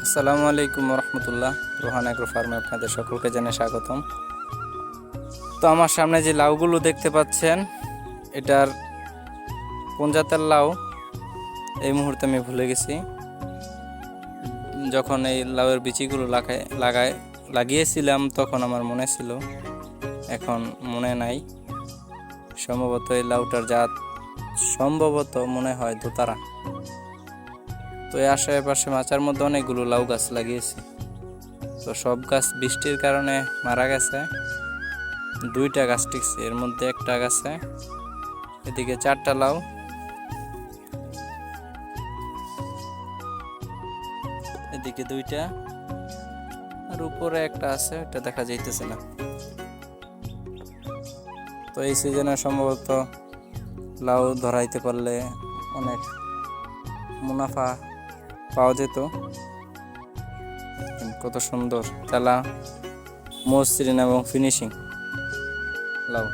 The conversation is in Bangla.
আসসালামু আলাইকুম রহমতুল্লাহ। রোহান এগ্রো ফার্মে আপনাদের সকলকে জানাই স্বাগতম। তো আমার সামনে যে লাউগুলো দেখতে পাচ্ছেন, এটার কোন জাতের লাউ এই মুহূর্তে আমি ভুলে গেছি। যখন এই লাউয়ের বিচিগুলো লাগিয়েছিলাম তখন আমার মনে ছিল, এখন মনে নাই। সম্ভবত এই লাউটার জাত সম্ভবত মনে হয় দোতারা। তো এই আশেপাশে মাচার মধ্যে অনেকগুলো লাউ গাছ লাগিয়েছি। তো সব গাছ বৃষ্টির কারণে মারা গেছে। দুইটা গাছ টিকছে, এর মধ্যে একটা গাছে এদিকে 4টা লাউ, এদিকে 2টা, আর উপরে একটা আছে, এটা দেখা যাইতেছে না। তো এই সিজনে সম্ভবত লাউ ধরাইতে পারলে অনেক মুনাফা পাওয়া যেত। কত সুন্দর চালা, মসৃণ এবং ফিনিশিং লাউ।